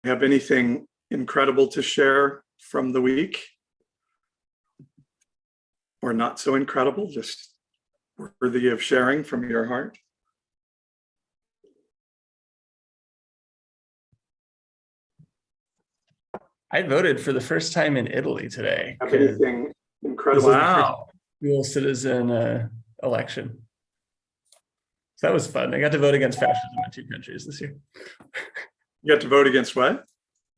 have anything incredible to share from the week? Or not so incredible, just worthy of sharing from your heart? I voted for the first time in Italy today. Have anything incredible? Wow. Dual citizen election. So that was fun. I got to vote against fascism in 2 countries this year. You got to vote against what?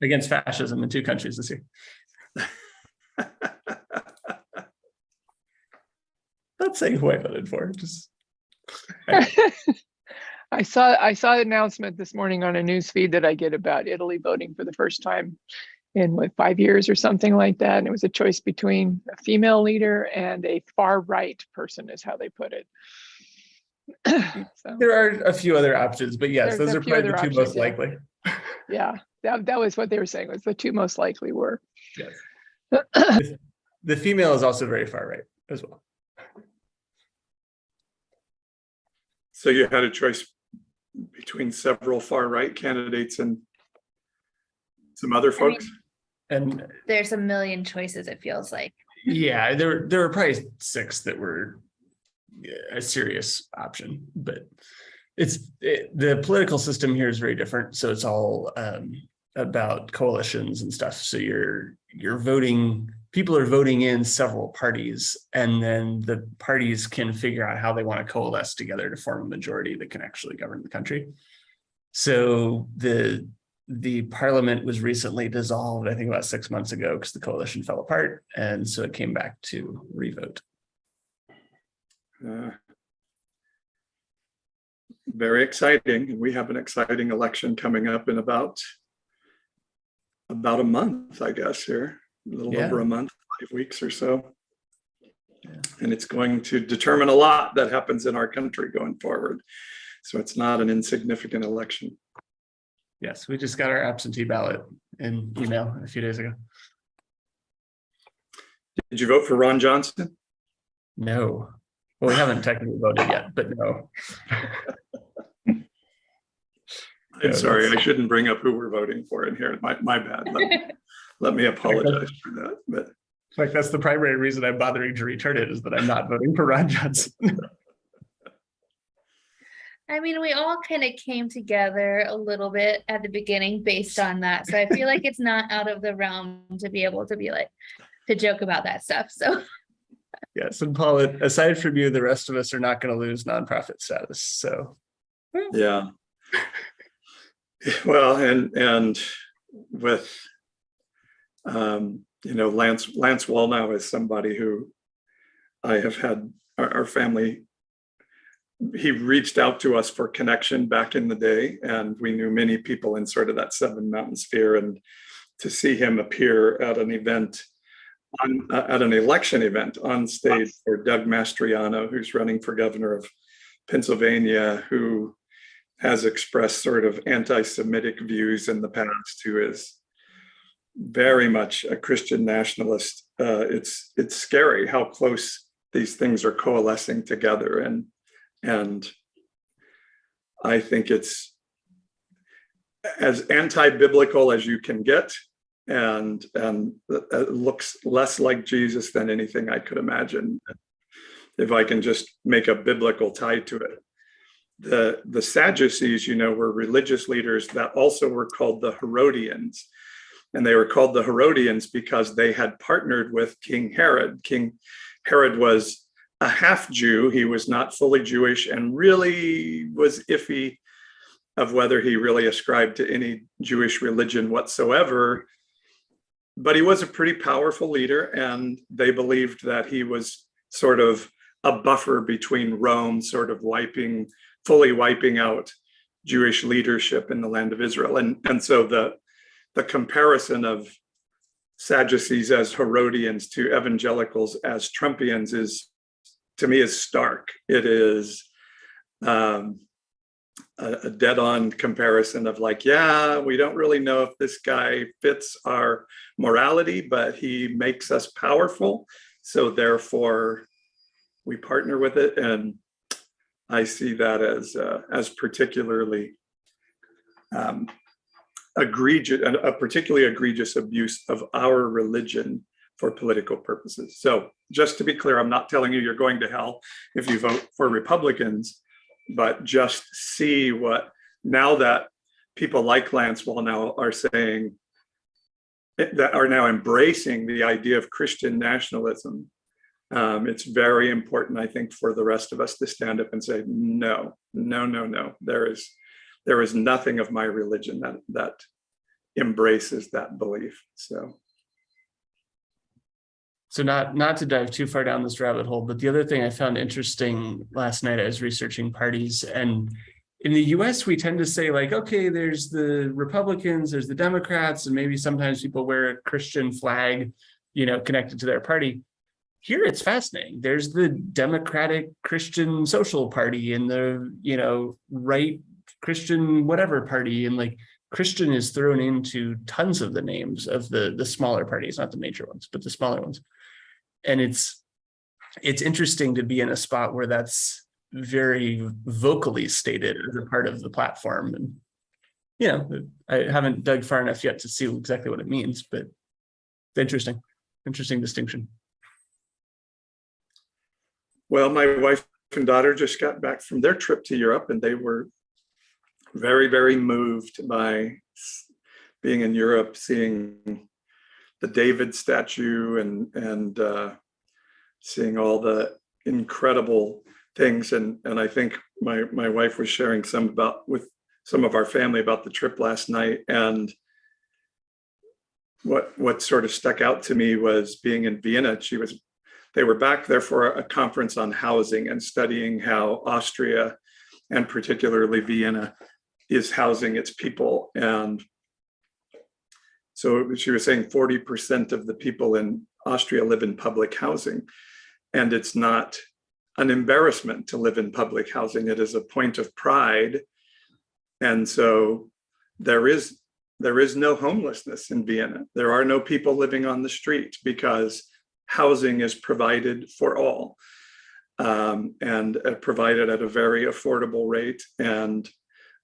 Against fascism in 2 countries this year. Not saying who I voted for. Just I saw an announcement this morning on a news feed that I get about Italy voting for the first time in 5 years or something like that. And it was a choice between a female leader and a far right person, is how they put it. So, there are a few other options, but yes, those are probably the 2 most likely. Yeah, that was what they were saying, was the 2 most likely were. Yes. The female is also very far right as well. So you had a choice between several far right candidates and some other folks? And there's a million choices, it feels like. Yeah, there were probably 6 that were a serious option, but the political system here is very different. So it's all about coalitions and stuff. So you're voting, people are voting in several parties, and then the parties can figure out how they want to coalesce together to form a majority that can actually govern the country. So the parliament was recently dissolved, I think about 6 months ago, because the coalition fell apart. And so it came back to revote. Very exciting. We have an exciting election coming up in about a month, I guess, here. A little over a month, 5 weeks or so. Yeah. And it's going to determine a lot that happens in our country going forward. So it's not an insignificant election. Yes, we just got our absentee ballot in email a few days ago. Did you vote for Ron Johnson? No. Well, we haven't technically voted yet, but no. I'm sorry, I shouldn't bring up who we're voting for in here. My bad. Let me apologize for that. But in fact, that's the primary reason I'm bothering to return it, is that I'm not voting for Ron Johnson. I mean, we all kind of came together a little bit at the beginning based on that. So I feel like it's not out of the realm to be able to be like, to joke about that stuff. So yes, and Paul, aside from you, the rest of us are not going to lose nonprofit status. So yeah. Well, and with Lance Wallnow is somebody who I have had our family. He reached out to us for connection back in the day, and we knew many people in sort of that Seven Mountain sphere. And to see him appear at an event, at an election event on stage for Doug Mastriano, who's running for governor of Pennsylvania, who has expressed sort of anti-Semitic views in the past, who is very much a Christian nationalist. It's scary how close these things are coalescing together, and I think it's as anti-biblical as you can get, and it looks less like Jesus than anything I could imagine, if I can just make a biblical tie to it. The Sadducees, were religious leaders that also were called the Herodians. And they were called the Herodians because they had partnered with King Herod. King Herod was a half Jew. He was not fully Jewish and really was iffy of whether he really ascribed to any Jewish religion whatsoever. But he was a pretty powerful leader, and they believed that he was sort of a buffer between Rome, sort of fully wiping out Jewish leadership in the land of Israel. And so the comparison of Sadducees as Herodians to evangelicals as Trumpians is, to me, is stark. It is a dead-on comparison of like, yeah, we don't really know if this guy fits our morality, but he makes us powerful, so therefore we partner with it. And I see that as particularly egregious, a particularly egregious abuse of our religion for political purposes. So just to be clear, I'm not telling you you're going to hell if you vote for Republicans, but just see what, now that people like Lance Wallnau are saying, that are now embracing the idea of Christian nationalism, it's very important, I think, for the rest of us to stand up and say, no, no, no, no. There is nothing of my religion that embraces that belief. So not to dive too far down this rabbit hole, but the other thing I found interesting last night, I was researching parties, and in the US, we tend to say like, okay, there's the Republicans, there's the Democrats, and maybe sometimes people wear a Christian flag, connected to their party. Here, it's fascinating. There's the Democratic Christian Social Party and the, right Christian whatever party. And like Christian is thrown into tons of the names of the smaller parties, not the major ones, but the smaller ones. And it's interesting to be in a spot where that's very vocally stated as a part of the platform. And, I haven't dug far enough yet to see exactly what it means, but it's interesting distinction. Well, my wife and daughter just got back from their trip to Europe, and they were very, very moved by being in Europe, seeing the David statue and seeing all the incredible things. And I think my wife was sharing with some of our family about the trip last night. And what sort of stuck out to me was being in Vienna. They were back there for a conference on housing and studying how Austria, and particularly Vienna, is housing its people. And so she was saying 40% of the people in Austria live in public housing. And it's not an embarrassment to live in public housing. It is a point of pride. And so there is no homelessness in Vienna. There are no people living on the street because housing is provided for all, and provided at a very affordable rate. And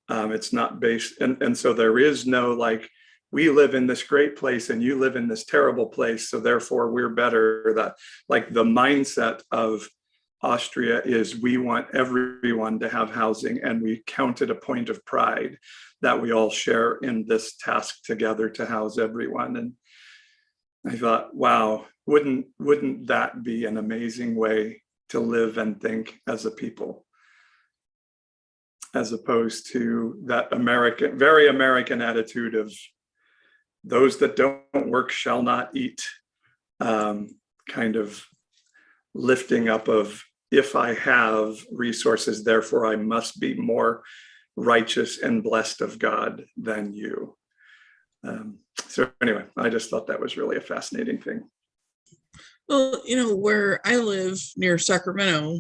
it's not based, and so there is no like, we live in this great place and you live in this terrible place, so therefore we're better. That like the mindset of Austria is we want everyone to have housing, and we count it a point of pride that we all share in this task together to house everyone. And I thought, wow, wouldn't that be an amazing way to live and think as a people, as opposed to that very American attitude of those that don't work shall not eat, kind of lifting up of, if I have resources, therefore I must be more righteous and blessed of God than you. So anyway, I just thought that was really a fascinating thing. Well, where I live near Sacramento,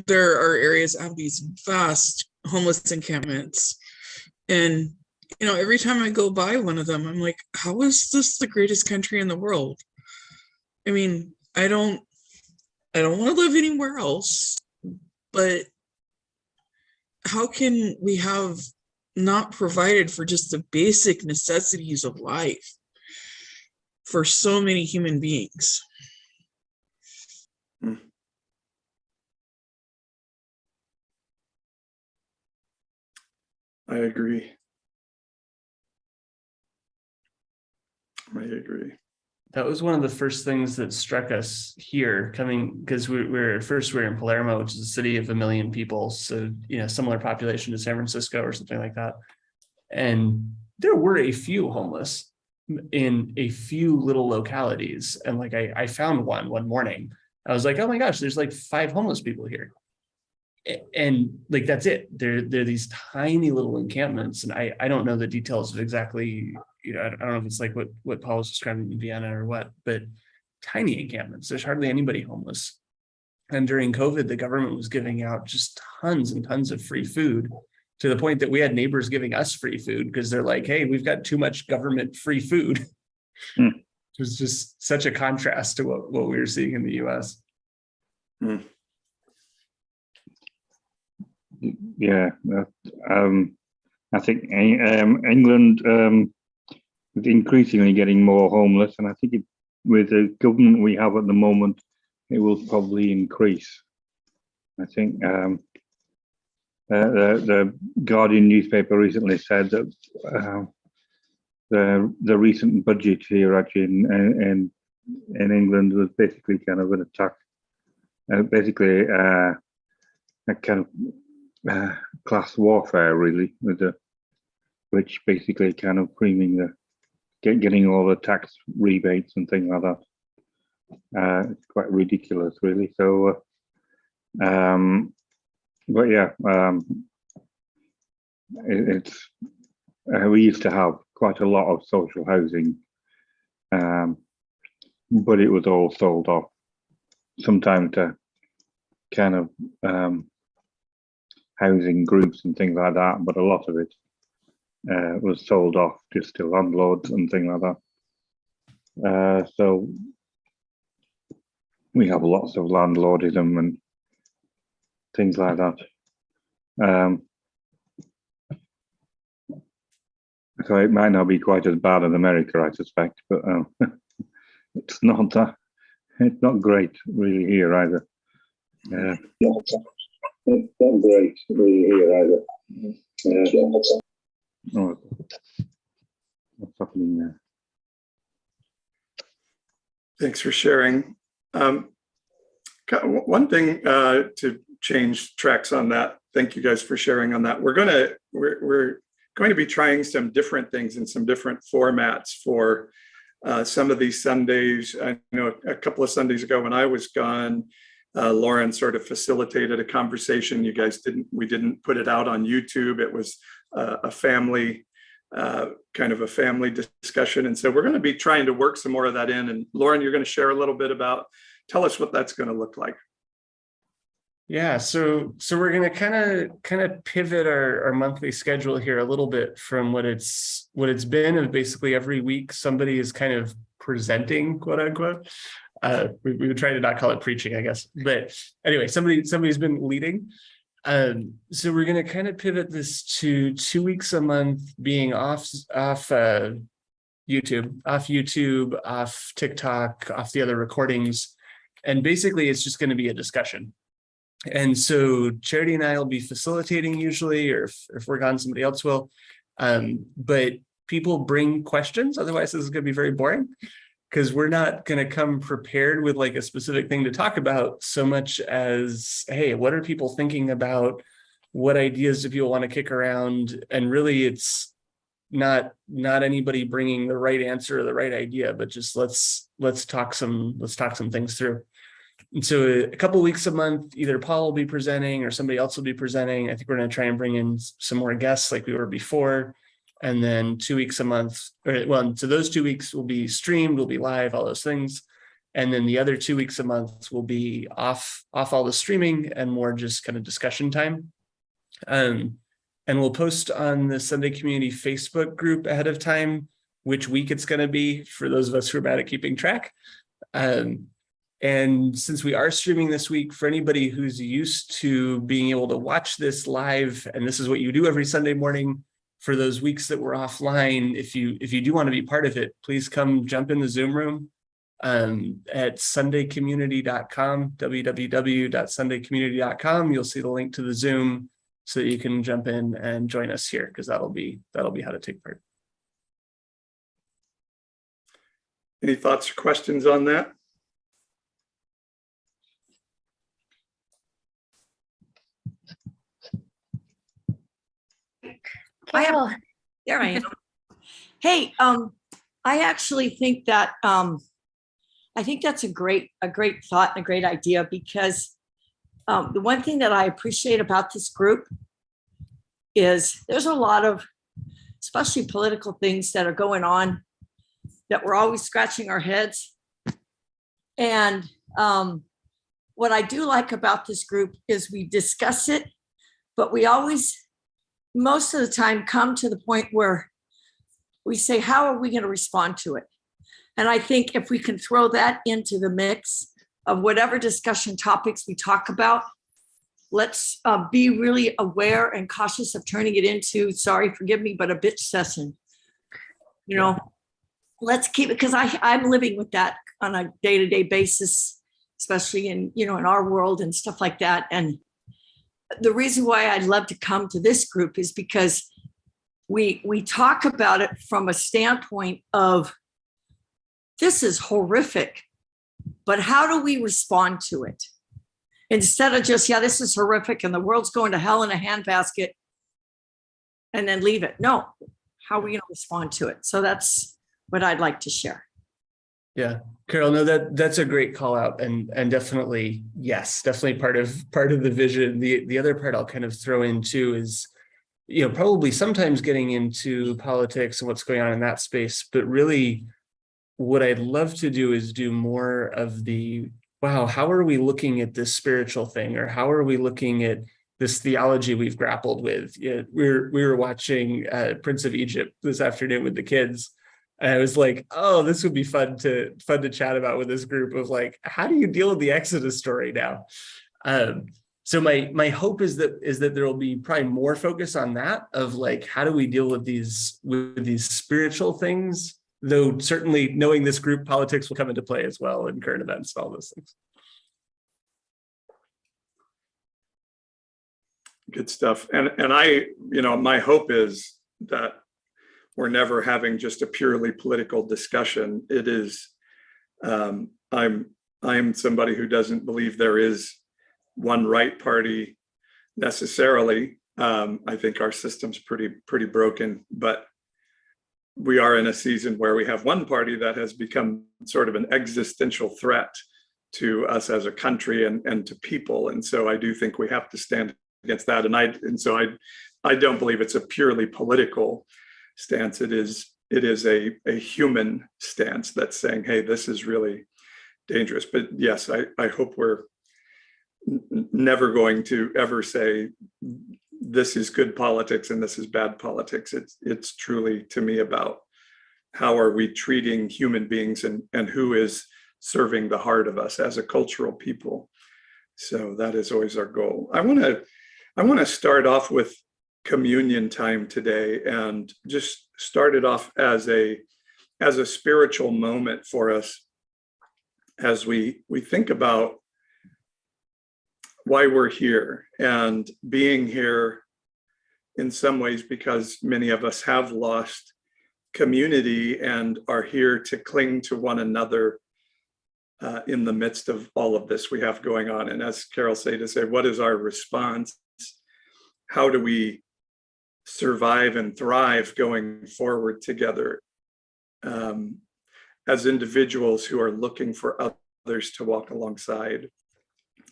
there are areas that have these vast homeless encampments. And, every time I go by one of them, I'm like, how is this the greatest country in the world? I mean, I don't want to live anywhere else, but how can we have not provided for just the basic necessities of life for so many human beings? I agree. That was one of the first things that struck us here coming, because we were in Palermo, which is a city of 1 million people. So, similar population to San Francisco or something like that. And there were a few homeless in a few little localities. And like, I found one morning. I was like, oh my gosh, there's like 5 homeless people here. And like, that's it. They're these tiny little encampments. And I don't know the details of exactly, I don't know if it's like what Paul was describing in Vienna or what, but tiny encampments. There's hardly anybody homeless. And during COVID, the government was giving out just tons and tons of free food, to the point that we had neighbors giving us free food because they're like, hey, we've got too much government free food. It was just such a contrast to what we were seeing in the US. Yeah. I think England is increasingly getting more homeless, and I think with the government we have at the moment, it will probably increase. I think the Guardian newspaper recently said that the recent budget here actually in England was basically kind of an attack, basically a kind of class warfare, really, with the rich basically kind of creaming getting all the tax rebates and things like that. It's quite ridiculous, really. So, but yeah, it's we used to have quite a lot of social housing, but it was all sold off, sometimes to kind of housing groups and things like that, but a lot of it was sold off just to landlords and things like that. So we have lots of landlordism and things like that. So it might not be quite as bad as America, I suspect, but it's not great really here either. It's not great really here either. Oh, what's happening there? Thanks for sharing. One thing to change tracks on that. Thank you guys for sharing on that. We're going to be trying some different things in some different formats for some of these Sundays. I know a couple of Sundays ago when I was gone, Lauren sort of facilitated a conversation. We didn't put it out on YouTube. It was a family, kind of a family discussion. And so we're going to be trying to work some more of that in. And Lauren, you're going to share a little bit tell us what that's going to look like. Yeah, so we're going to kind of pivot our monthly schedule here a little bit from what it's been of basically every week somebody is kind of presenting, quote unquote. We would try to not call it preaching, I guess, but anyway, somebody's been leading. So we're going to kind of pivot this to 2 weeks a month being off YouTube, off TikTok, off the other recordings, and basically it's just going to be a discussion. And so Charity and I will be facilitating usually, or if we're gone, somebody else will. But people bring questions. Otherwise, this is going to be very boring because we're not going to come prepared with like a specific thing to talk about so much as, hey, what are people thinking about? What ideas do people want to kick around? And really, it's not anybody bringing the right answer or the right idea, but just let's talk some things through. And so a couple of weeks a month, either Paul will be presenting or somebody else will be presenting. I think we're going to try and bring in some more guests like we were before. And then 2 weeks a month, so those 2 weeks will be streamed, will be live, all those things. And then the other 2 weeks a month will be off all the streaming and more just kind of discussion time. And we'll post on the Sunday Community Facebook group ahead of time which week it's going to be for those of us who are bad at keeping track. And since we are streaming this week, for anybody who's used to being able to watch this live, and this is what you do every Sunday morning, for those weeks that we're offline, if you do want to be part of it, please come jump in the Zoom room at sundaycommunity.com, www.sundaycommunity.com. You'll see the link to the Zoom so that you can jump in and join us here, because that'll be how to take part. Any thoughts or questions on that? There I am. Hey, I actually think that I think that's a great thought and a great idea, because the one thing that I appreciate about this group is there's a lot of, especially political things that are going on, that we're always scratching our heads. And what I do like about this group is we discuss it, but we always, most of the time, come to the point where we say, how are we going to respond to it? And I think if we can throw that into the mix of whatever discussion topics we talk about, let's be really aware and cautious of turning it into, sorry, forgive me, but a bitch session. You know, let's keep it, because I'm living with that on a day-to-day basis, especially in, you know, in our world and stuff like that. And the reason why I'd love to come to this group is because we talk about it from a standpoint of, this is horrific, but how do we respond to it? Instead of just, yeah, this is horrific and the world's going to hell in a handbasket, and then leave it. No, how are we going to respond to it? So that's what I'd like to share. Yeah, Carol, no, that's a great call out, and definitely, yes, definitely part of the vision. The other part I'll kind of throw in too is, you know, probably sometimes getting into politics and what's going on in that space, but really what I'd love to do is do more of the, wow, how are we looking at this spiritual thing, or how are we looking at this theology we've grappled with? Yeah, we were watching Prince of Egypt this afternoon with the kids. And I was like, oh, this would be fun to chat about with this group of like, how do you deal with the Exodus story now? So my hope is that there will be probably more focus on that, of like, how do we deal with these spiritual things? Though certainly knowing this group, politics will come into play as well, and current events and all those things. Good stuff. And I, you know, my hope is that we're never having just a purely political discussion. It is, I'm somebody who doesn't believe there is one right party necessarily. I think our system's pretty broken, but we are in a season where we have one party that has become sort of an existential threat to us as a country and to people. And so I do think we have to stand against that. And so I don't believe it's a purely political stance. It is a human stance that's saying, hey, this is really dangerous. But yes, I hope we're never going to ever say this is good politics and this is bad politics. It's truly, to me, about how are we treating human beings and who is serving the heart of us as a cultural people. So that is always our goal. I want to start off with communion time today, and just start it off as a spiritual moment for us as we think about why we're here, and being here in some ways because many of us have lost community and are here to cling to one another in the midst of all of this we have going on. And as Carol said, to say, what is our response? How do we survive and thrive going forward together as individuals who are looking for others to walk alongside?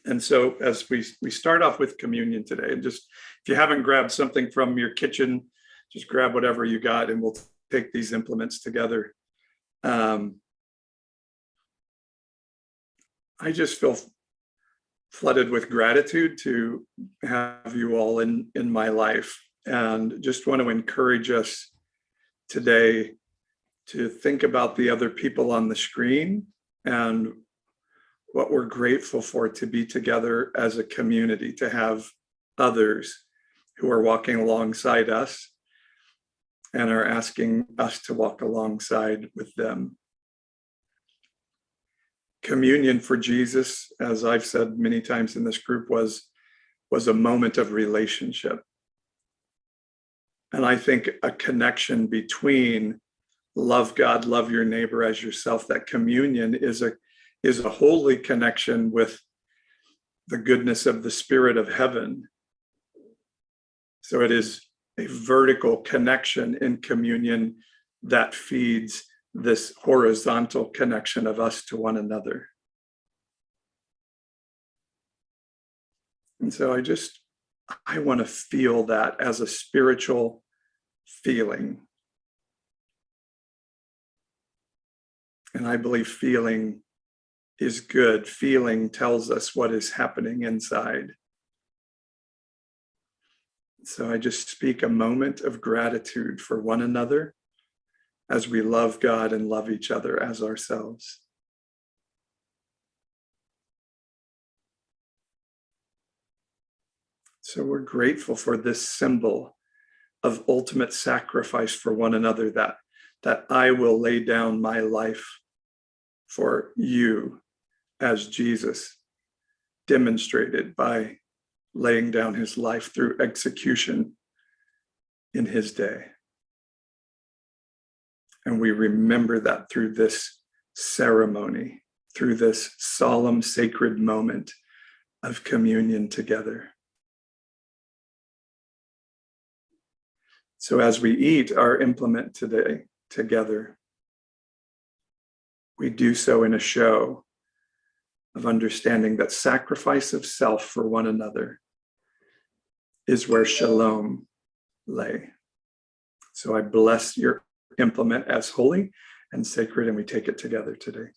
And so as we start off with communion today, and just if you haven't grabbed something from your kitchen, just grab whatever you got and we'll take these implements together. I just feel flooded with gratitude to have you all in my life, and just want to encourage us today to think about the other people on the screen and what we're grateful for to be together as a community, to have others who are walking alongside us and are asking us to walk alongside with them. Communion for Jesus, as I've said many times in this group, was a moment of relationship. And I think a connection between love God, love your neighbor as yourself, that communion is a holy connection with the goodness of the Spirit of heaven. So it is a vertical connection in communion that feeds this horizontal connection of us to one another. And so I want to feel that as a spiritual feeling. And I believe feeling is good. Feeling tells us what is happening inside. So I just speak a moment of gratitude for one another as we love God and love each other as ourselves. So we're grateful for this symbol of ultimate sacrifice for one another, that I will lay down my life for you, as Jesus demonstrated by laying down his life through execution in his day. And we remember that through this ceremony, through this solemn, sacred moment of communion together. So as we eat our implement today together, we do so in a show of understanding that sacrifice of self for one another is where shalom lay. So I bless your implement as holy and sacred, and we take it together today.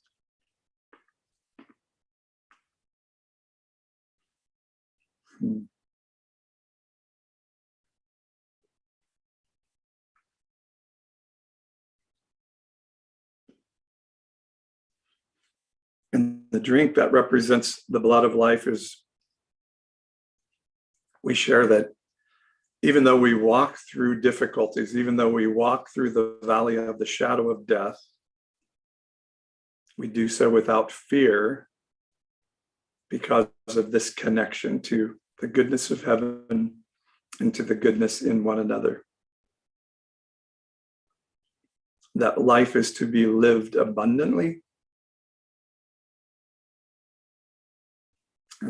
And the drink that represents the blood of life is, we share that even though we walk through difficulties, even though we walk through the valley of the shadow of death, we do so without fear because of this connection to the goodness of heaven and to the goodness in one another. That life is to be lived abundantly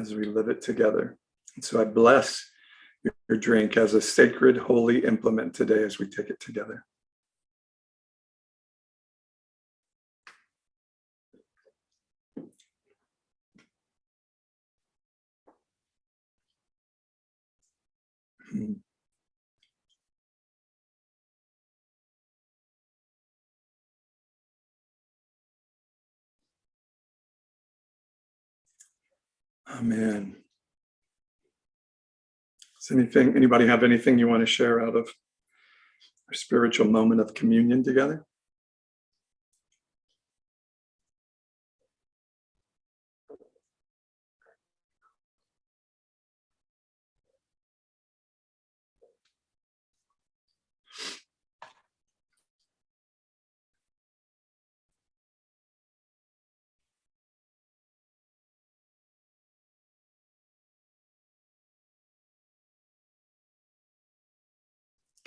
as we live it together. And so I bless your drink as a sacred, holy implement today as we take it together. Amen. Does anybody have anything you want to share out of our spiritual moment of communion together?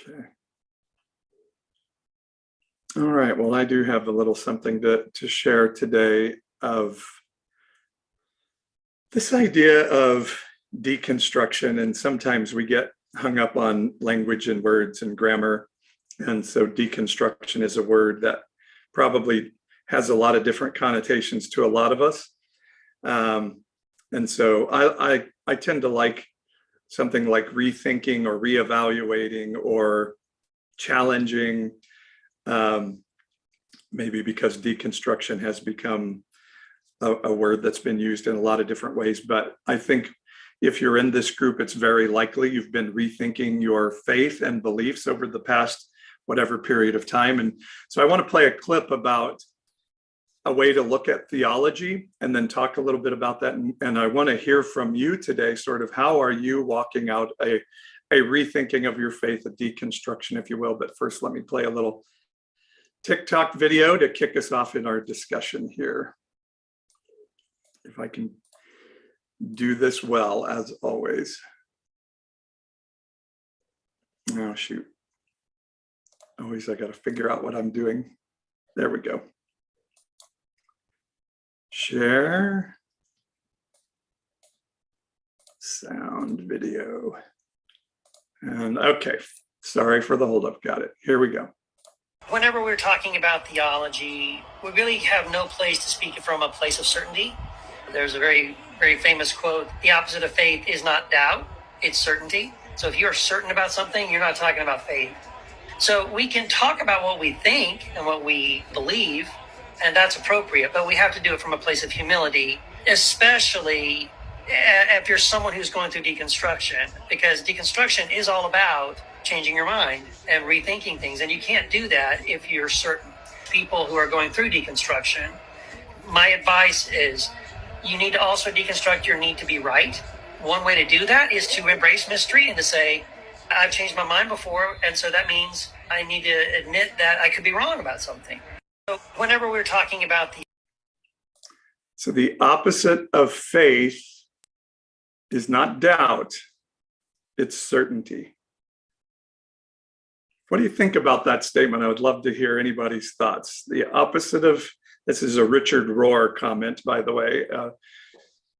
Okay. All right. Well, I do have a little something to share today of this idea of deconstruction. And sometimes we get hung up on language and words and grammar. And so deconstruction is a word that probably has a lot of different connotations to a lot of us. And so I tend to like something like rethinking or reevaluating or challenging, maybe because deconstruction has become a word that's been used in a lot of different ways. But I think if you're in this group, it's very likely you've been rethinking your faith and beliefs over the past whatever period of time. And so I want to play a clip about a way to look at theology and then talk a little bit about that. And I want to hear from you today, sort of how are you walking out a rethinking of your faith, a deconstruction, if you will. But first, let me play a little TikTok video to kick us off in our discussion here. If I can do this well, as always. Oh, shoot. Always, I got to figure out what I'm doing. There we go. Share. Sound video. And okay, sorry for the holdup. Got it. Here we go. Whenever we're talking about theology, we really have no place to speak from a place of certainty. There's a very, very famous quote, the opposite of faith is not doubt, it's certainty. So if you're certain about something, you're not talking about faith. So we can talk about what we think and what we believe, and that's appropriate, but we have to do it from a place of humility, especially if you're someone who's going through deconstruction, because deconstruction is all about changing your mind and rethinking things, and you can't do that if you're certain. People who are going through deconstruction, my advice is you need to also deconstruct your need to be right one way to do that is to embrace mystery and to say, I've changed my mind before, and so that means I need to admit that I could be wrong about something. So whenever we're talking about the opposite of faith is not doubt, it's certainty. What do you think about that statement? I would love to hear anybody's thoughts. The opposite of, this is a Richard Rohr comment, by the way.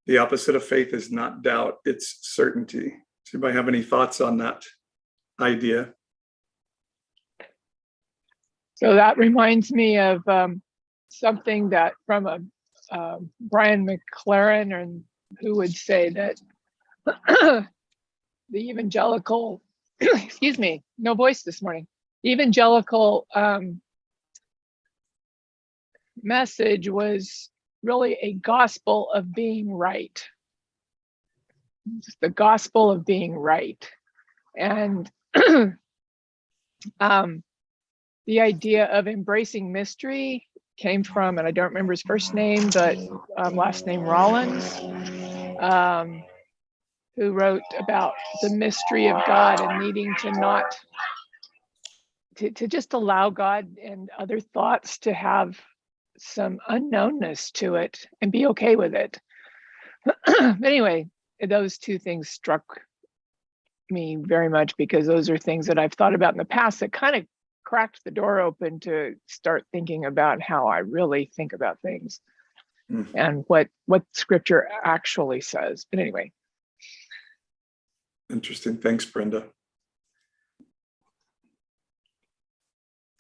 The opposite of faith is not doubt, it's certainty. Does anybody have any thoughts on that idea? So that reminds me of something that from Brian McLaren, and who would say that the evangelical, excuse me, no voice this morning, evangelical message was really a gospel of being right. Just the gospel of being right. And the idea of embracing mystery came from, and I don't remember his first name, but last name Rollins, who wrote about the mystery of God and needing to not, to just allow God and other thoughts to have some unknownness to it and be okay with it. But anyway, those two things struck me very much, because those are things that I've thought about in the past that kind of cracked the door open to start thinking about how I really think about things and what scripture actually says. But anyway. Interesting. Thanks, Brenda.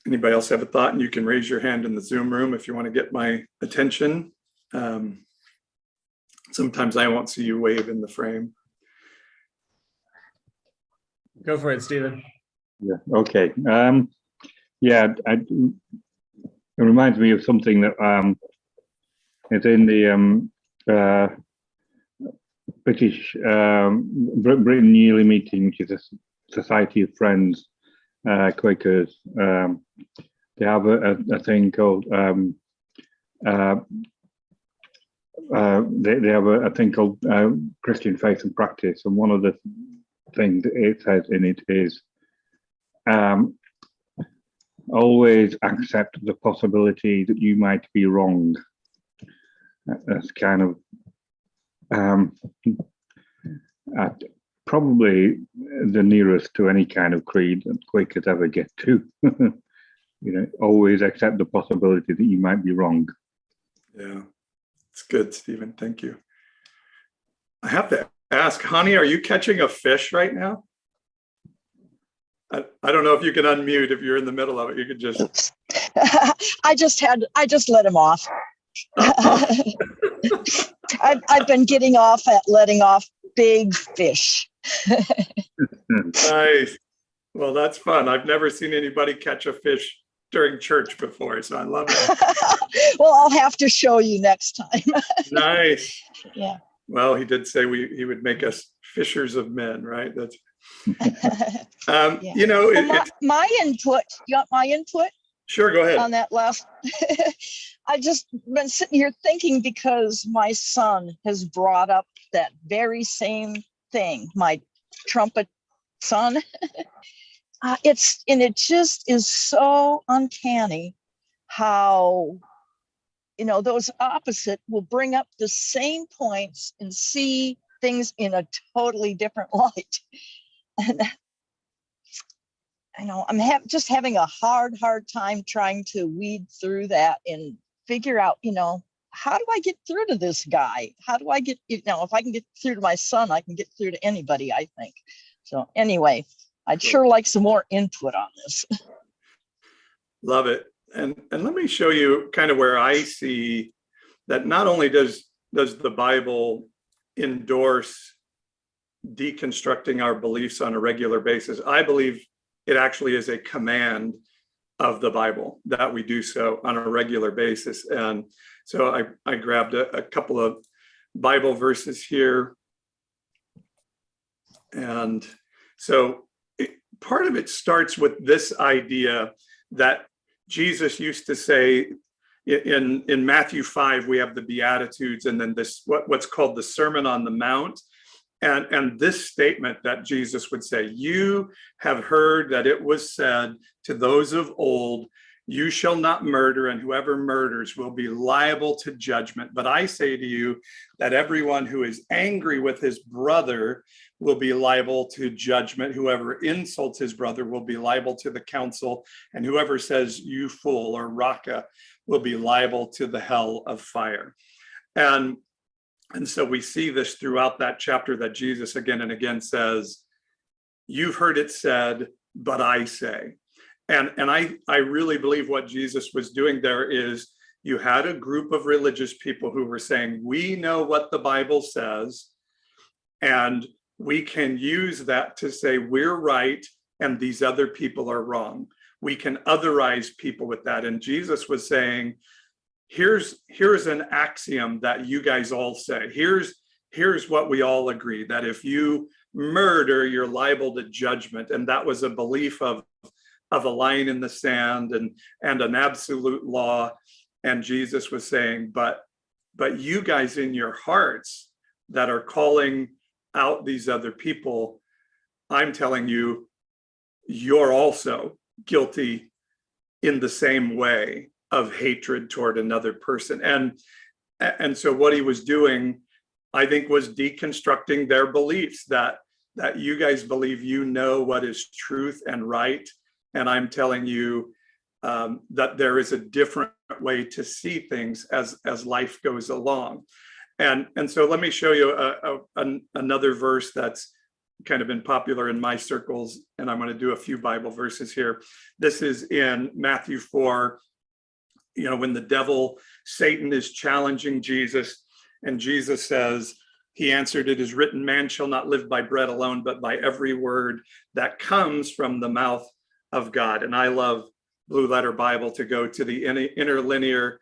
Anybody else have a thought? And you can raise your hand in the Zoom room if you want to get my attention. Sometimes I won't see you wave in the frame. Go for it, Stephen. Yeah. Okay. It reminds me of something that is in the British Britain Yearly Meeting, which is a Society of Friends, Quakers. They have a thing called they have a thing called Christian Faith and Practice, and one of the things that it says in it is always accept the possibility that you might be wrong. That's kind of probably the nearest to any kind of creed that Quakers ever get to. Always accept the possibility that you might be wrong. Yeah, it's good, Stephen. Thank you. I have to ask, honey, are you catching a fish right now? I don't know if you can unmute if you're in the middle of it. You could just. I just let him off. I've been getting off at letting off big fish. Nice. Well, that's fun. I've never seen anybody catch a fish during church before, so I love it. Well, I'll have to show you next time. Nice. Yeah. Well, he did say he would make us fishers of men, right? That's. Yeah. Well, my input. You want my input? Sure, go ahead. On that last, I just been sitting here thinking, because my son has brought up that very same thing. My trumpet son. It just is so uncanny how, those opposite will bring up the same points and see things in a totally different light. And I'm just having a hard time trying to weed through that and figure out, how do I get through to this guy? How do I get, if I can get through to my son, I can get through to anybody, I think. So anyway, I'd sure like some more input on this. Love it. And let me show you kind of where I see that not only does the Bible endorse deconstructing our beliefs on a regular basis, I believe it actually is a command of the Bible that we do so on a regular basis. And so I grabbed a couple of Bible verses here. And so part of it starts with this idea that Jesus used to say in Matthew 5, we have the Beatitudes, and then this what's called the Sermon on the Mount. And this statement that Jesus would say, you have heard that it was said to those of old, you shall not murder, and whoever murders will be liable to judgment. But I say to you that everyone who is angry with his brother will be liable to judgment. Whoever insults his brother will be liable to the council, and whoever says you fool or raka will be liable to the hell of fire. And so we see this throughout that chapter, that Jesus again and again says, you've heard it said, but I say. And I really believe what Jesus was doing there is, you had a group of religious people who were saying, we know what the Bible says, and we can use that to say we're right and these other people are wrong. We can otherize people with that. And Jesus was saying, here's an axiom that you guys all say. Here's what we all agree, that if you murder, you're liable to judgment. And that was a belief of a line in the sand and an absolute law. And Jesus was saying, but you guys in your hearts that are calling out these other people, I'm telling you, you're also guilty in the same way of hatred toward another person. And so what he was doing, I think, was deconstructing their beliefs, that you guys believe you know what is truth and right. And I'm telling you that there is a different way to see things as life goes along. And so let me show you another verse that's kind of been popular in my circles, and I'm going to do a few Bible verses here. This is in Matthew 4, when the devil, Satan, is challenging Jesus, and Jesus says, he answered, it is written, man shall not live by bread alone, but by every word that comes from the mouth of God. And I love Blue Letter Bible to go to the interlinear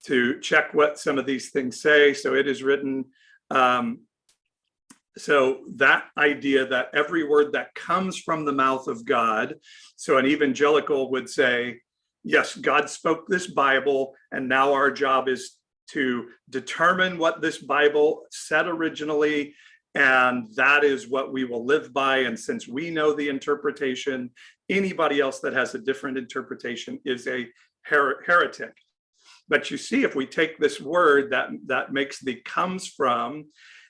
to check what some of these things say. So it is written. So that idea that every word that comes from the mouth of God. So an evangelical would say, yes, God spoke this Bible, and now our job is to determine what this Bible said originally, and that is what we will live by. And since we know the interpretation, anybody else that has a different interpretation is a heretic. But you see, if we take this word that makes the comes from,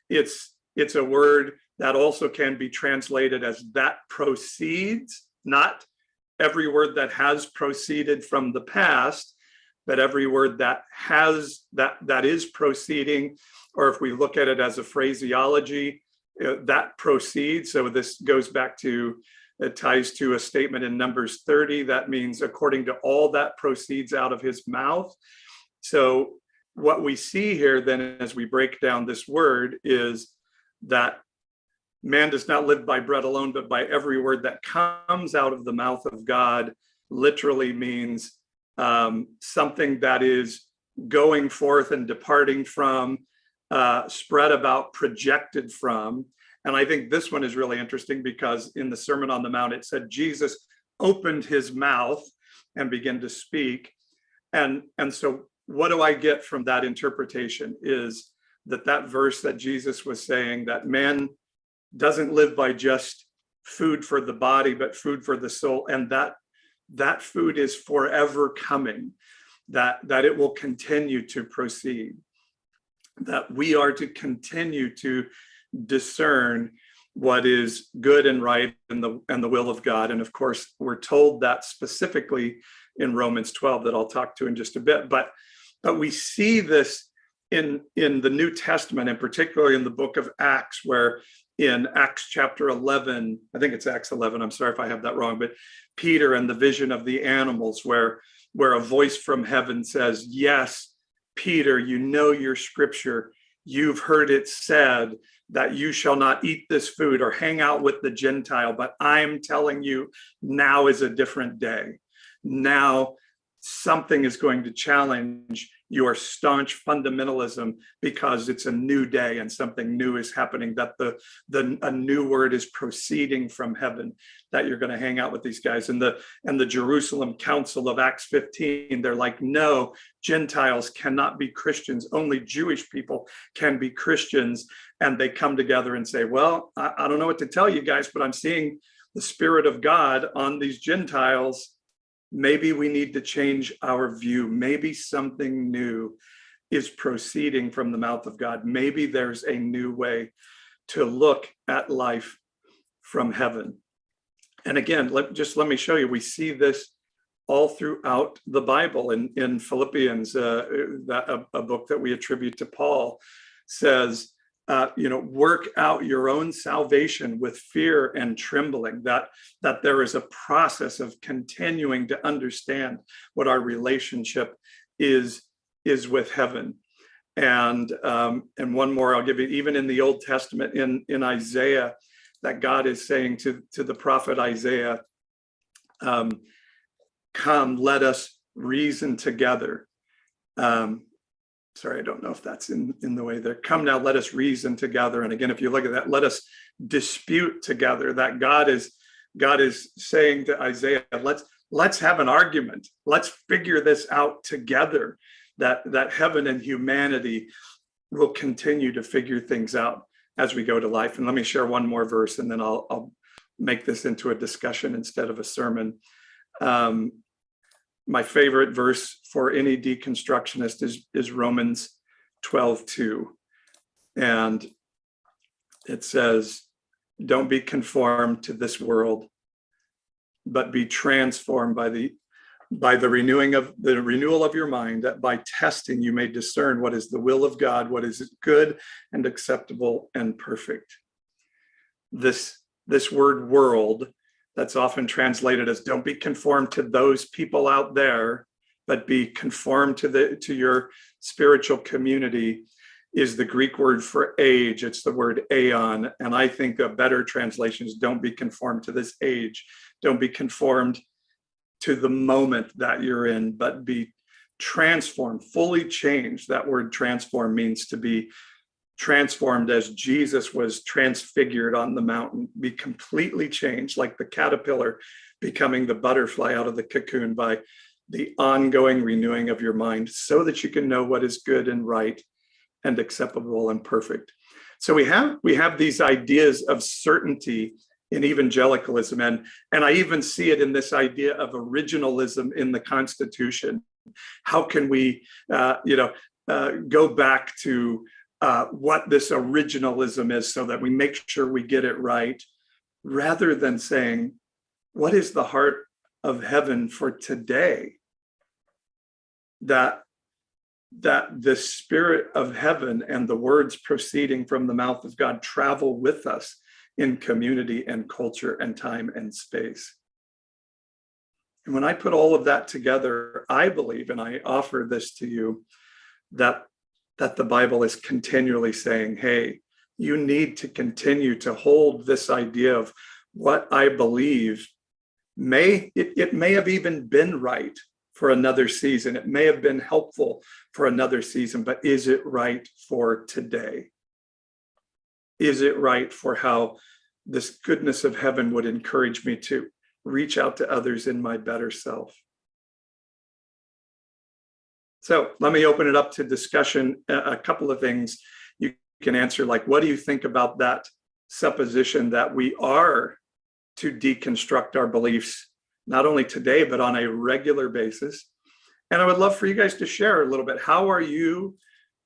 it's a word that also can be translated as that proceeds, not every word that has proceeded from the past, but every word that has that is proceeding, or if we look at it as a phraseology, that proceeds. So this goes back to, it ties to a statement in Numbers 30 that means according to all that proceeds out of his mouth. So what we see here then as we break down this word is that man does not live by bread alone, but by every word that comes out of the mouth of God, literally means something that is going forth and departing from, spread about, projected from. And I think this one is really interesting because in the Sermon on the Mount, it said Jesus opened his mouth and began to speak. And so what do I get from that interpretation is that verse that Jesus was saying, that man doesn't live by just food for the body, but food for the soul. And that food is forever coming, that it will continue to proceed, that we are to continue to discern what is good and right and the will of God. And of course, we're told that specifically in Romans 12 that I'll talk to in just a bit. But we see this in the New Testament, and particularly in the book of Acts, where in Acts chapter 11, I think it's Acts 11, I'm sorry if I have that wrong, but Peter and the vision of the animals, where a voice from heaven says, yes, Peter, you know your scripture. You've heard it said that you shall not eat this food or hang out with the Gentile, but I'm telling you, now is a different day. Now something is going to challenge your staunch fundamentalism because it's a new day and something new is happening, that a new word is proceeding from heaven, that you're going to hang out with these guys. And the Jerusalem Council of Acts 15, they're like, no, Gentiles cannot be Christians. Only Jewish people can be Christians. And they come together and say, well, I don't know what to tell you guys, but I'm seeing the Spirit of God on these Gentiles. Maybe we need to change our view. Maybe something new is proceeding from the mouth of God. Maybe there's a new way to look at life from heaven. And again, let me show you. We see this all throughout the Bible. In Philippians, a book that we attribute to Paul, says, work out your own salvation with fear and trembling, that there is a process of continuing to understand what our relationship is with heaven. And one more I'll give you, even in the Old Testament, in Isaiah, that God is saying to the prophet Isaiah, come, let us reason together. Sorry, I don't know if that's in the way there. Come now, let us reason together. And again, if you look at that, let us dispute together. That God is saying to Isaiah, let's have an argument. Let's figure this out together. That heaven and humanity will continue to figure things out as we go to life. And let me share one more verse, and then I'll make this into a discussion instead of a sermon. My favorite verse for any deconstructionist is Romans 12:2. And it says, don't be conformed to this world, but be transformed by the renewal of your mind, that by testing you may discern what is the will of God, what is good and acceptable and perfect. This word world, that's often translated as don't be conformed to those people out there, but be conformed to your spiritual community, is the Greek word for age. It's the word aeon. And I think a better translation is don't be conformed to this age. Don't be conformed to the moment that you're in, but be transformed, fully changed. That word transform means to be transformed as Jesus was transfigured on the mountain, be completely changed, like the caterpillar becoming the butterfly out of the cocoon, by the ongoing renewing of your mind, so that you can know what is good and right and acceptable and perfect. So we have these ideas of certainty in evangelicalism, and I even see it in this idea of originalism in the Constitution. How can we go back to what this originalism is, so that we make sure we get it right, rather than saying, what is the heart of heaven for today? That the Spirit of heaven and the words proceeding from the mouth of God travel with us in community and culture and time and space. And when I put all of that together, I believe, and I offer this to you, that the Bible is continually saying, hey, you need to continue to hold this idea of what I believe it may have even been right for another season. It may have been helpful for another season, but is it right for today? Is it right for how this goodness of heaven would encourage me to reach out to others in my better self? So let me open it up to discussion. A couple of things you can answer, like, what do you think about that supposition that we are to deconstruct our beliefs, not only today, but on a regular basis? And I would love for you guys to share a little bit. How are you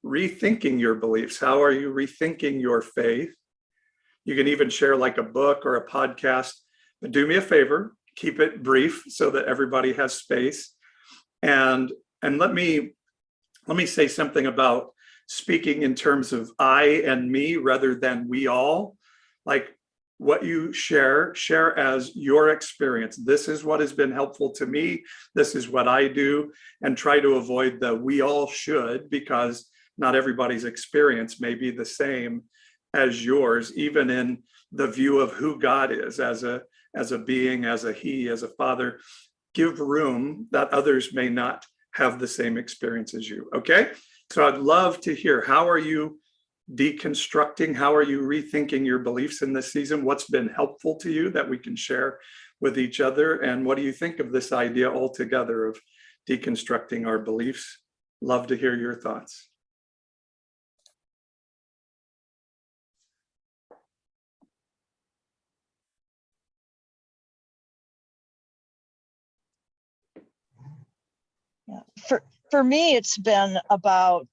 rethinking your beliefs? How are you rethinking your faith? You can even share like a book or a podcast, but do me a favor, keep it brief so that everybody has space. And let me say something about speaking in terms of I and me rather than we all. Like, what you share as your experience. This is what has been helpful to me. This is what I do, and try to avoid the we all should, because not everybody's experience may be the same as yours, even in the view of who God is as a being, as a he, as a father. give room that others may not have the same experience as you. Okay. So I'd love to hear, how are you deconstructing? How are you rethinking your beliefs in this season? What's been helpful to you that we can share with each other? And what do you think of this idea altogether of deconstructing our beliefs? Love to hear your thoughts. Yeah. For me, it's been about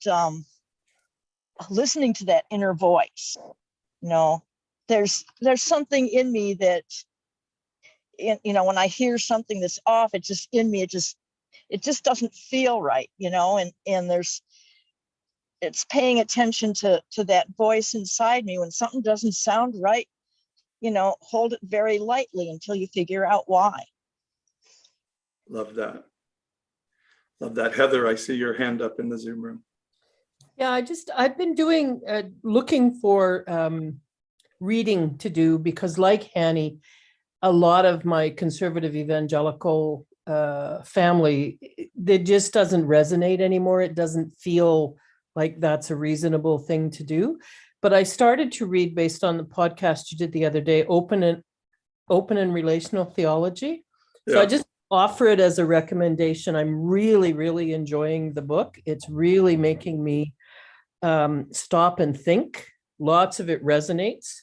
listening to that inner voice. You know, there's something in me that, you know, when I hear something that's off, it's just in me. It just doesn't feel right, you know, and it's paying attention to that voice inside me. When something doesn't sound right, you know, hold it very lightly until you figure out why. Love that. Love that. Heather, I see your hand up in the Zoom room. Yeah, I've been looking for reading to do, because like Hanny, a lot of my conservative evangelical family, it just doesn't resonate anymore. It doesn't feel like that's a reasonable thing to do. But I started to read, based on the podcast you did the other day, open and relational theology. So I just offer it as a recommendation. I'm really, really enjoying the book. It's really making me stop and think. Lots of it resonates,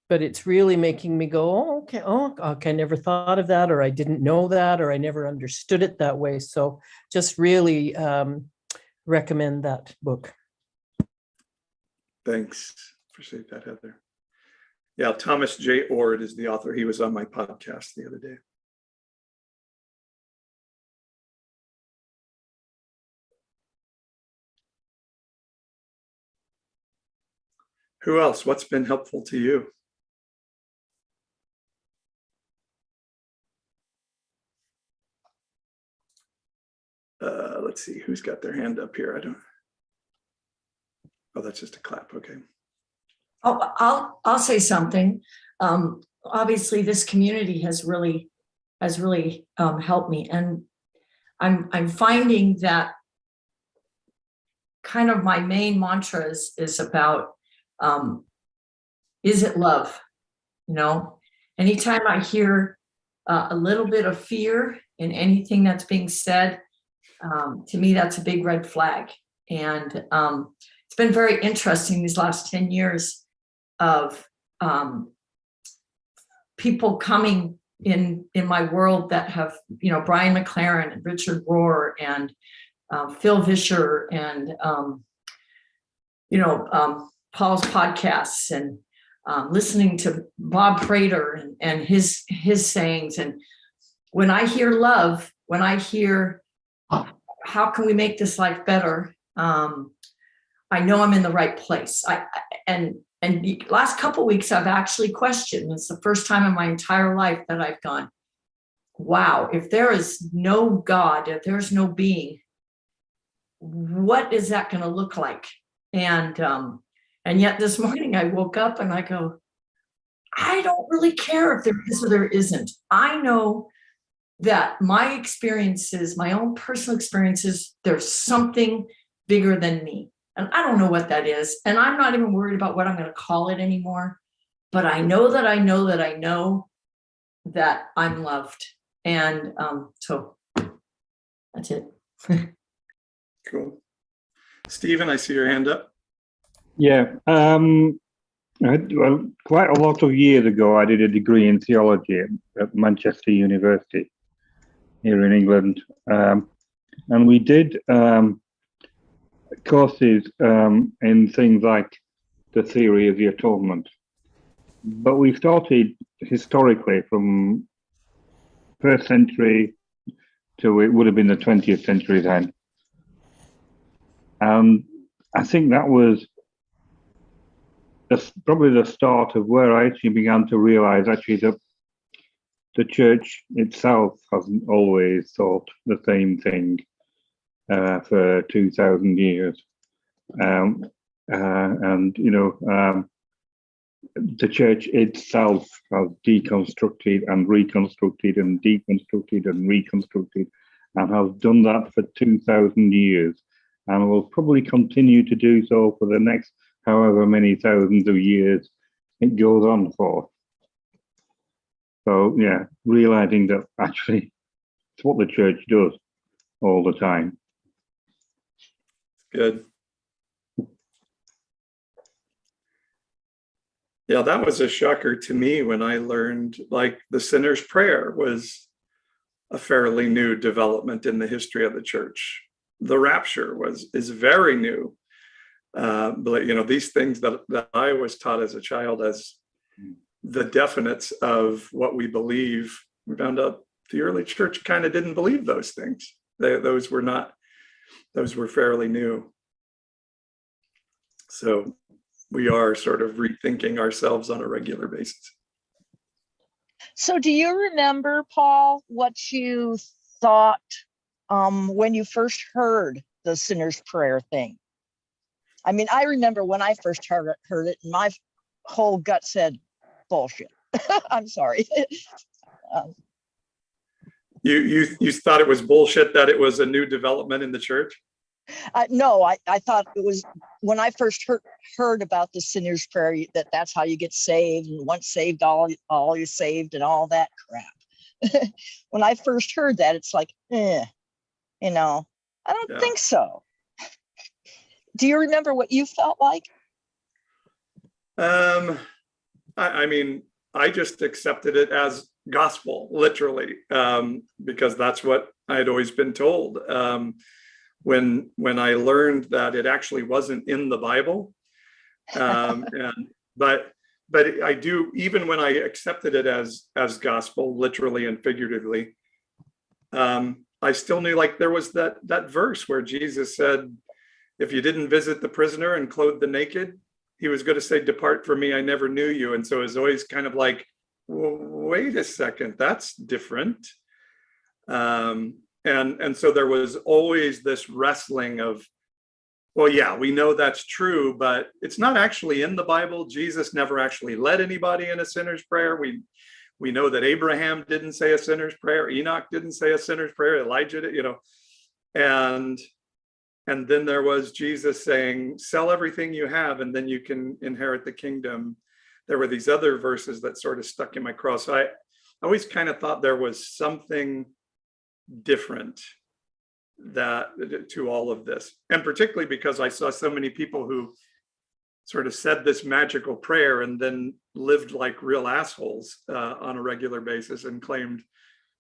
but it's really making me go, okay, I never thought of that, or I didn't know that, or I never understood it that way. So just really recommend that book. Thanks. Appreciate that, Heather. Yeah, Thomas J. Ord is the author. He was on my podcast the other day. Who else? What's been helpful to you? Let's see, who's got their hand up here? Oh, that's just a clap. Okay. Oh, I'll say something. Obviously, this community has really helped me, and I'm finding that kind of my main mantra is about is it love? You know, anytime I hear a little bit of fear in anything that's being said, to me that's a big red flag. And it's been very interesting these last 10 years of people coming in my world that have, you know, Brian McLaren and Richard Rohr and Phil Vischer and Paul's podcasts, and listening to Bob Prater and his sayings. And when I hear love, when I hear how can we make this life better, I know I'm in the right place. And the last couple of weeks, I've actually questioned. It's the first time in my entire life that I've gone, wow, if there is no God, if there's no being, what is that going to look like? And yet this morning I woke up and I go, I don't really care if there is or there isn't. I know that my experiences, my own personal experiences, there's something bigger than me. And I don't know what that is. And I'm not even worried about what I'm going to call it anymore. But I know that I know that I know that I'm loved. And so that's it. Cool. Stephen, I see your hand up. Yeah. Well, quite a lot of years ago, I did a degree in theology at Manchester University here in England. And we did courses in things like the theory of the atonement. But we started historically from first century to it would have been the 20th century then. And I think that was probably the start of where I actually began to realize actually that the church itself hasn't always thought the same thing for 2,000 years. And, you know, the church itself has deconstructed and reconstructed and deconstructed and reconstructed, and has done that for 2,000 years, and will probably continue to do so for the next however many thousands of years it goes on for. So yeah, realizing that actually it's what the church does all the time. Good. Yeah, that was a shocker to me when I learned, like, the sinner's prayer was a fairly new development in the history of the church. The rapture is very new. But you know, these things that I was taught as a child as the definites of what we believe, we found out the early church kind of didn't believe those things. Those were fairly new. So we are sort of rethinking ourselves on a regular basis. So do you remember, Paul, what you thought when you first heard the sinner's prayer thing? I mean, I remember when I first heard it, and my whole gut said, bullshit. I'm sorry. You thought it was bullshit that it was a new development in the church? No, I thought it was when I first heard about the sinner's prayer, that's how you get saved, and once saved, all you saved, and all that crap. When I first heard that, it's like, I don't think so. Do you remember what you felt like? I mean, I just accepted it as gospel, literally, because that's what I'd always been told. When I learned that it actually wasn't in the Bible, but I do, even when I accepted it as gospel, literally and figuratively, I still knew, like, there was that verse where Jesus said, if you didn't visit the prisoner and clothe the naked, he was going to say, depart from me, I never knew you. And so it was always kind of like, well, wait a second, that's different. And so there was always this wrestling of, well, yeah, we know that's true, but it's not actually in the Bible. Jesus never actually led anybody in a sinner's prayer. We know that Abraham didn't say a sinner's prayer. Enoch didn't say a sinner's prayer. Elijah did, and then there was Jesus saying, sell everything you have, and then you can inherit the kingdom. There were these other verses that sort of stuck in my craw. So I always kind of thought there was something different to all of this. And particularly because I saw so many people who sort of said this magical prayer and then lived like real assholes on a regular basis and claimed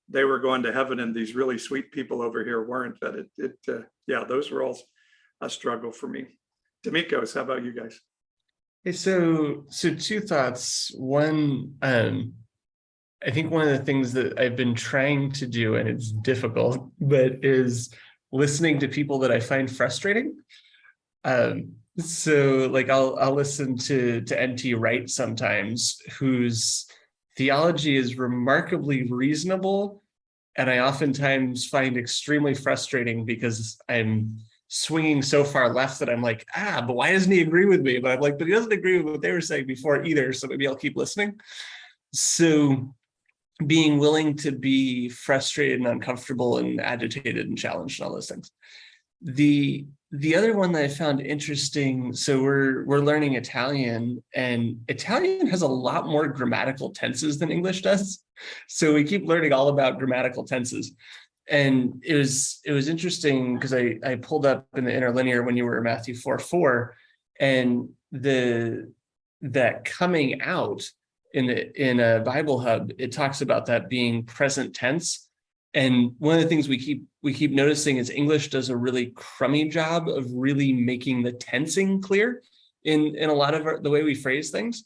they were going to heaven, and these really sweet people over here weren't. Those were all a struggle for me. D'Amico's, how about you guys? Okay, so two thoughts. One, I think one of the things that I've been trying to do, and it's difficult, but is listening to people that I find frustrating. So like I'll listen to N.T. Wright sometimes, whose theology is remarkably reasonable, and I oftentimes find extremely frustrating because I'm swinging so far left that I'm like, but why doesn't he agree with me? But I'm like, but he doesn't agree with what they were saying before either, so maybe I'll keep listening. So being willing to be frustrated and uncomfortable and agitated and challenged and all those things. The other one that I found interesting, so we're learning Italian, and Italian has a lot more grammatical tenses than English does. So we keep learning all about grammatical tenses. And it was interesting because I pulled up in the interlinear when you were in Matthew 4:4, and that coming out in a Bible Hub, it talks about that being present tense. And one of the things we keep noticing is English does a really crummy job of really making the tensing clear in a lot of the way we phrase things.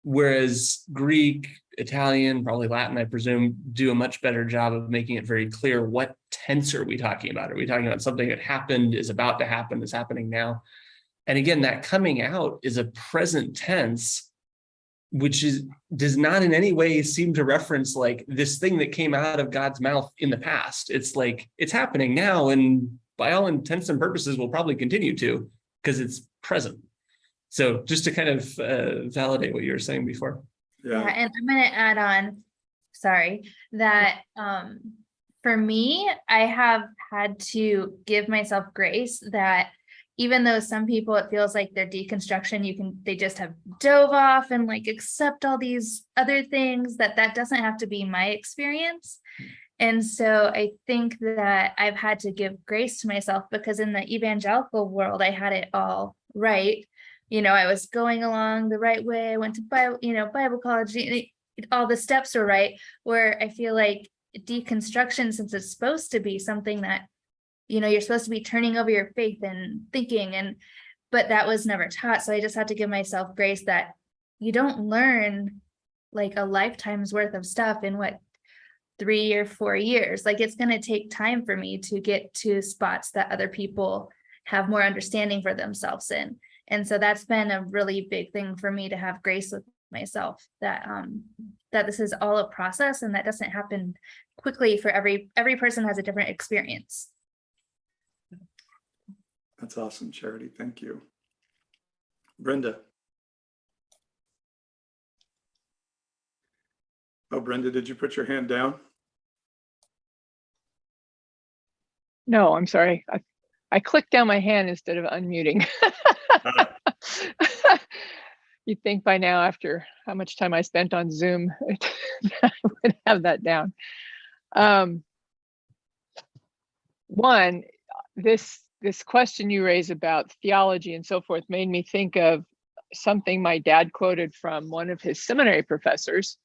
Whereas Greek, Italian, probably Latin, I presume, do a much better job of making it very clear, what tense are we talking about? Are we talking about something that happened, is about to happen, is happening now? And again, that coming out is a present tense, which does not in any way seem to reference like this thing that came out of God's mouth in the past. It's like it's happening now, and by all intents and purposes will probably continue to, because it's present. So just to kind of validate what you were saying before. Yeah, and I'm gonna add on, sorry, that for me, I have had to give myself grace that even though some people it feels like their deconstruction, they just have dove off and like accept all these other things, that doesn't have to be my experience. And so I think that I've had to give grace to myself, because in the evangelical world, I had it all right. I was going along the right way. I went to Bible college, all the steps were right. Where I feel like deconstruction, since it's supposed to be something that, you're supposed to be turning over your faith and thinking, but that was never taught. So I just had to give myself grace that you don't learn like a lifetime's worth of stuff in 3 or 4 years. Like, it's going to take time for me to get to spots that other people have more understanding for themselves in. And so that's been a really big thing for me, to have grace with myself, that this is all a process, and that doesn't happen quickly for every person has a different experience. That's awesome, Charity. Thank you. Brenda. Oh, Brenda, did you put your hand down? No, I'm sorry. I clicked down my hand instead of unmuting. You'd think by now, after how much time I spent on Zoom, I would have that down. One, this question you raise about theology and so forth made me think of something my dad quoted from one of his seminary professors.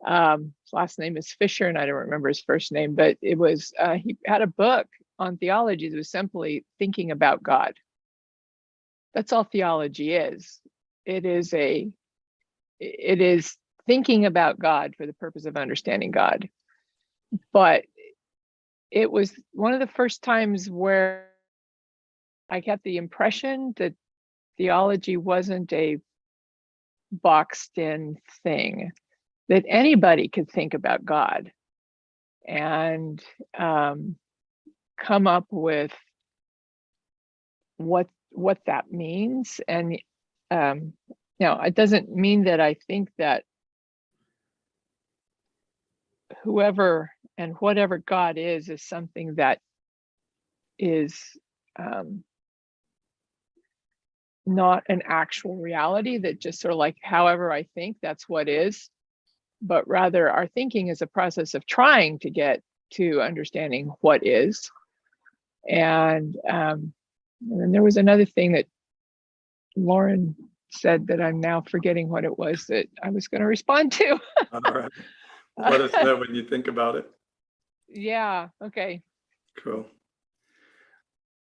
His last name is Fisher, and I don't remember his first name, but it was he had a book on theology that was simply thinking about God. That's all theology is. It is thinking about God for the purpose of understanding God. But it was one of the first times where I got the impression that theology wasn't a boxed in thing, that anybody could think about God and come up with what that means. And it doesn't mean that I think that whoever and whatever God is something that is not an actual reality, that just sort of like, however I think, that's what is. But rather, our thinking is a process of trying to get to understanding what is. And then there was another thing that Lauren said that I'm now forgetting what it was that I was going to respond to. All right. Let us know when you think about it. Yeah. Okay. Cool.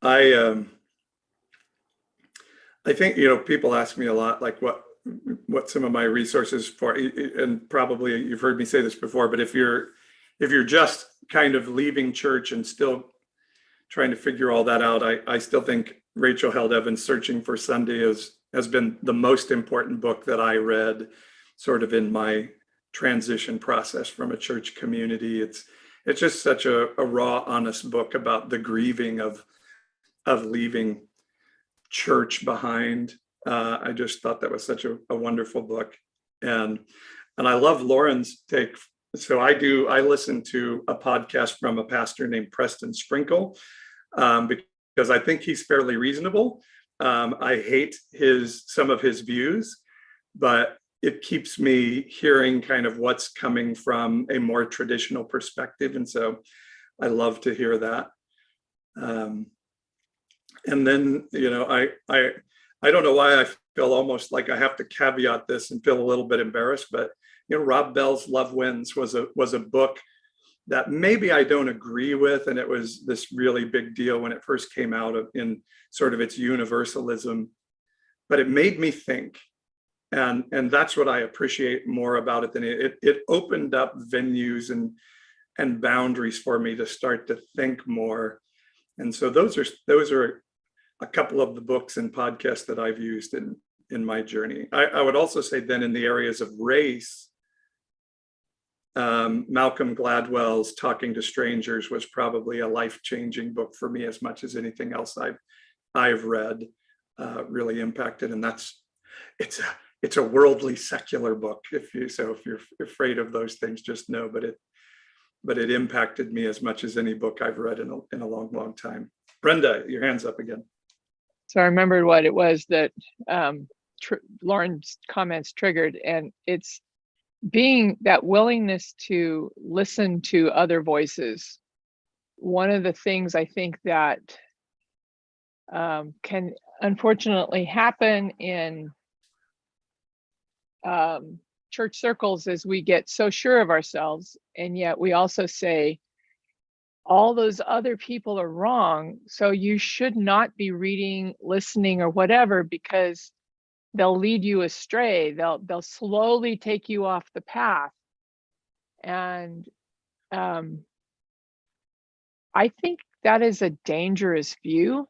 I think, people ask me a lot, like what some of my resources for, and probably you've heard me say this before, but if you're just kind of leaving church and still trying to figure all that out, I still think Rachel Held Evans' Searching for Sunday has been the most important book that I read sort of in my transition process from a church community. It's just such a raw, honest book about the grieving of leaving church behind. I just thought that was such a wonderful book. And I love Lauren's take. So I listen to a podcast from a pastor named Preston Sprinkle, because I think he's fairly reasonable. I hate some of his views, but it keeps me hearing kind of what's coming from a more traditional perspective. And so I love to hear that. And then, I don't know why I feel almost like I have to caveat this and feel a little bit embarrassed, but Rob Bell's Love Wins was a book that maybe I don't agree with, and it was this really big deal when it first came out in sort of its universalism, but it made me think, and that's what I appreciate more about it than it opened up venues and boundaries for me to start to think more. And so those are a couple of the books and podcasts that I've used in my journey. I would also say then in the areas of race, Malcolm Gladwell's Talking to Strangers was probably a life-changing book for me as much as anything else I've read. really impacted. And it's a worldly secular book. If you're afraid of those things, just know, but it impacted me as much as any book I've read in a long, long time. Brenda, your hand's up again. So I remembered what it was that Lauren's comments triggered, and it's being that willingness to listen to other voices. One of the things I think that can unfortunately happen in church circles is we get so sure of ourselves, and yet we also say, all those other people are wrong, so you should not be reading, listening, or whatever, because they'll lead you astray. They'll slowly take you off the path. And I think that is a dangerous view,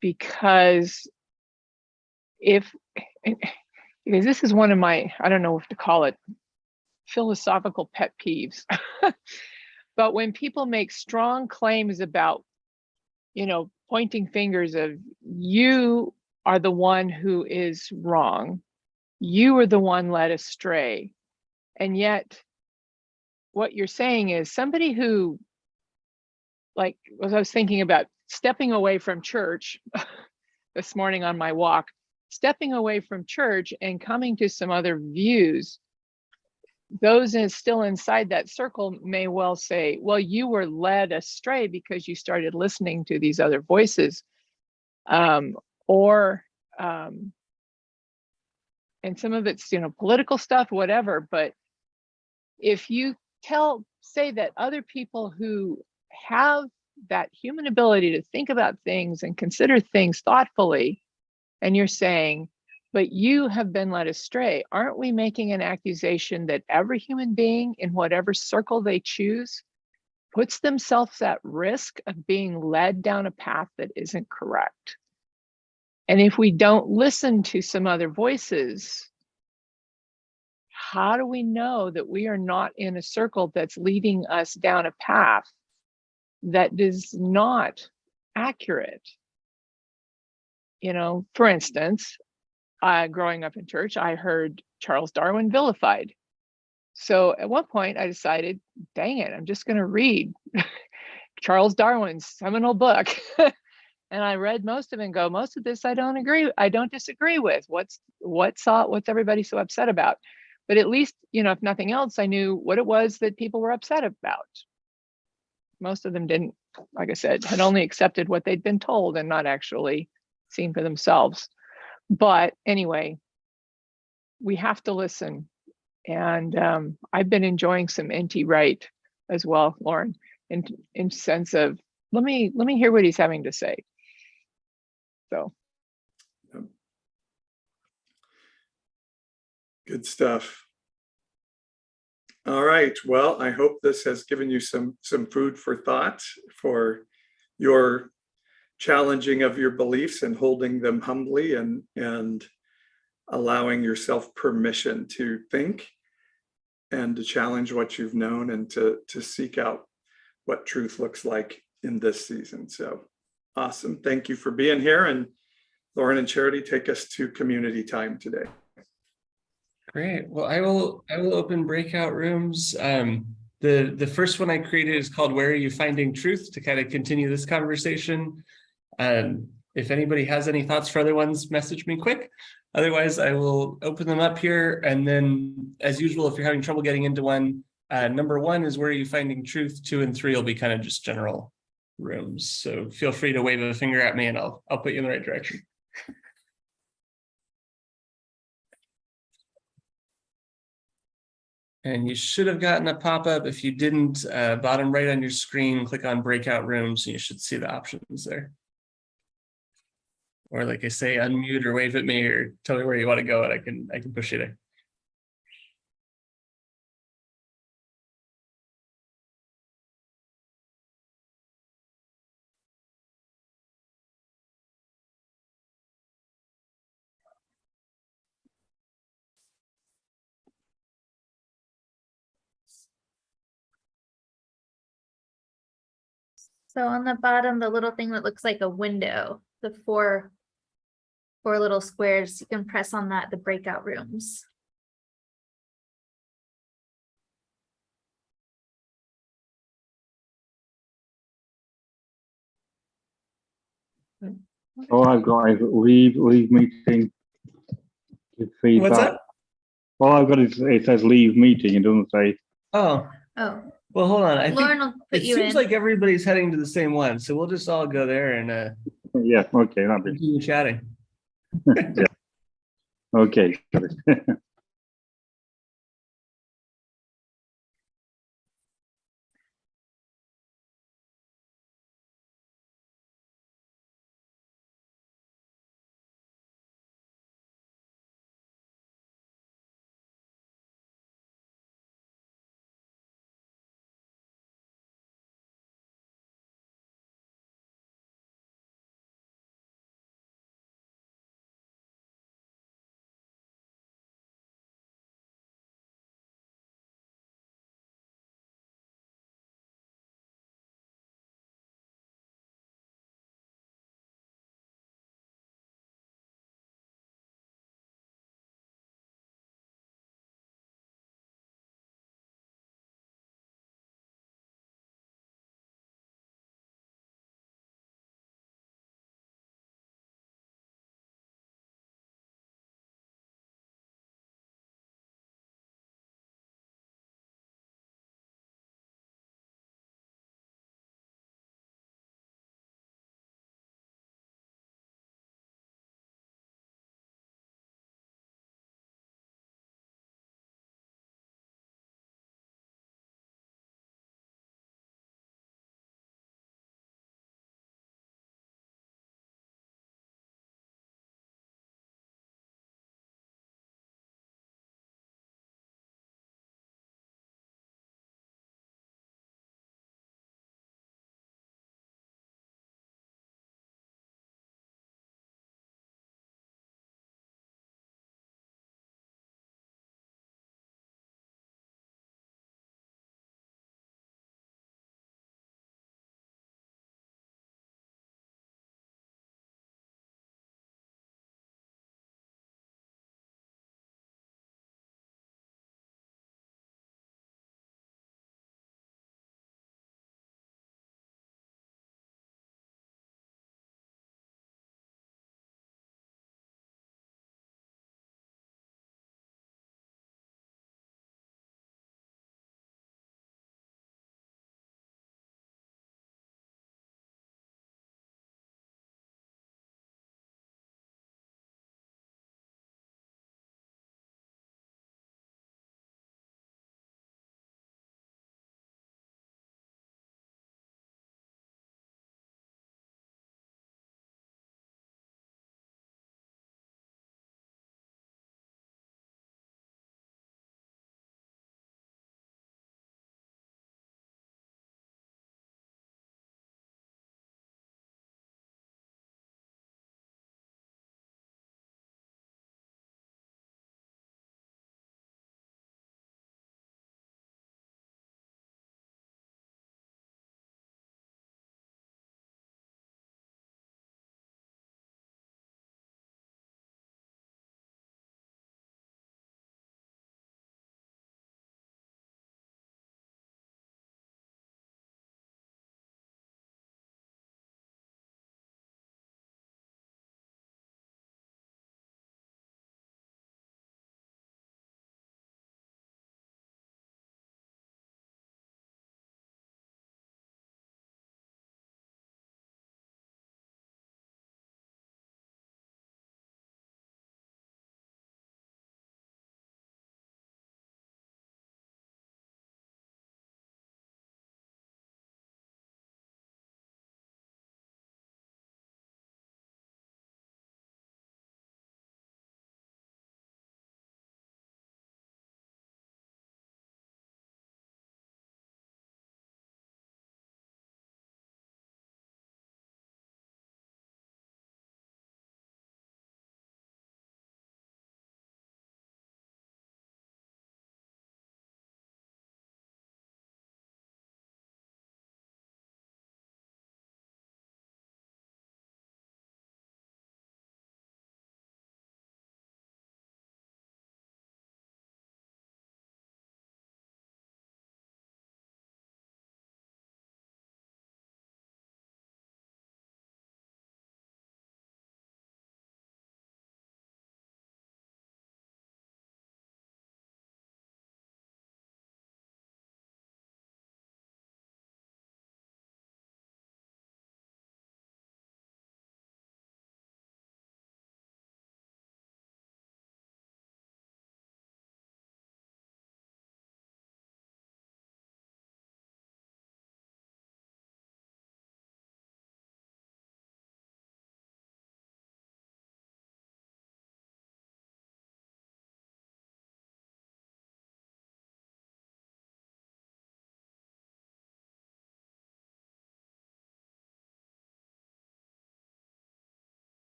because because this is one of my, I don't know what to call it, philosophical pet peeves. But when people make strong claims about, pointing fingers of, you are the one who is wrong, you are the one led astray. And yet what you're saying is somebody who, like, as I was thinking about stepping away from church this morning on my walk, stepping away from church and coming to some other views, those still inside that circle may well say, well, you were led astray because you started listening to these other voices, and some of it's, political stuff, whatever. But if you say that other people who have that human ability to think about things and consider things thoughtfully, and you're saying, but you have been led astray, aren't we making an accusation that every human being, in whatever circle they choose, puts themselves at risk of being led down a path that isn't correct? And if we don't listen to some other voices, how do we know that we are not in a circle that's leading us down a path that is not accurate? For instance, growing up in church, I heard Charles Darwin vilified. So at one point I decided, dang it, I'm just going to read Charles Darwin's seminal book. And I read most of it and go, most of this I don't disagree with. What's everybody so upset about? But at least, if nothing else, I knew what it was that people were upset about. Most of them didn't, like I said, had only accepted what they'd been told and not actually seen for themselves. But anyway, we have to listen. And I've been enjoying some N.T. Wright as well, Lauren, in sense of, let me hear what he's having to say. So. Good stuff. All right. Well, I hope this has given you some food for thought for your challenging of your beliefs and holding them humbly, and allowing yourself permission to think and to challenge what you've known, and to seek out what truth looks like in this season. So awesome. Thank you for being here. And Lauren and Charity, take us to community time today. Great. Well, I will open breakout rooms. The first one I created is called Where Are You Finding Truth, to kind of continue this conversation. If anybody has any thoughts for other ones, message me quick. Otherwise, I will open them up here. And then, as usual, if you're having trouble getting into one, number 1 is Where Are You Finding Truth? 2 and 3 will be kind of just general rooms. So feel free to wave a finger at me and I'll put you in the right direction. And you should have gotten a pop-up. If you didn't, bottom right on your screen, click on breakout rooms and you should see the options there. Or like I say, unmute or wave at me or tell me where you want to go and I can push you there. So on the bottom, the little thing that looks like a window, the 4 4 little squares. You can press on that, the breakout rooms. All I've got is leave meeting. Feedback. What's that? All I've got is it says leave meeting. It doesn't say. Oh, Oh, well, hold on. I think Lauren will put it you seems in. like everybody's heading to the same one, so we'll just all go there and Yeah. Okay. That'd be. continue chatting. Yeah. Okay.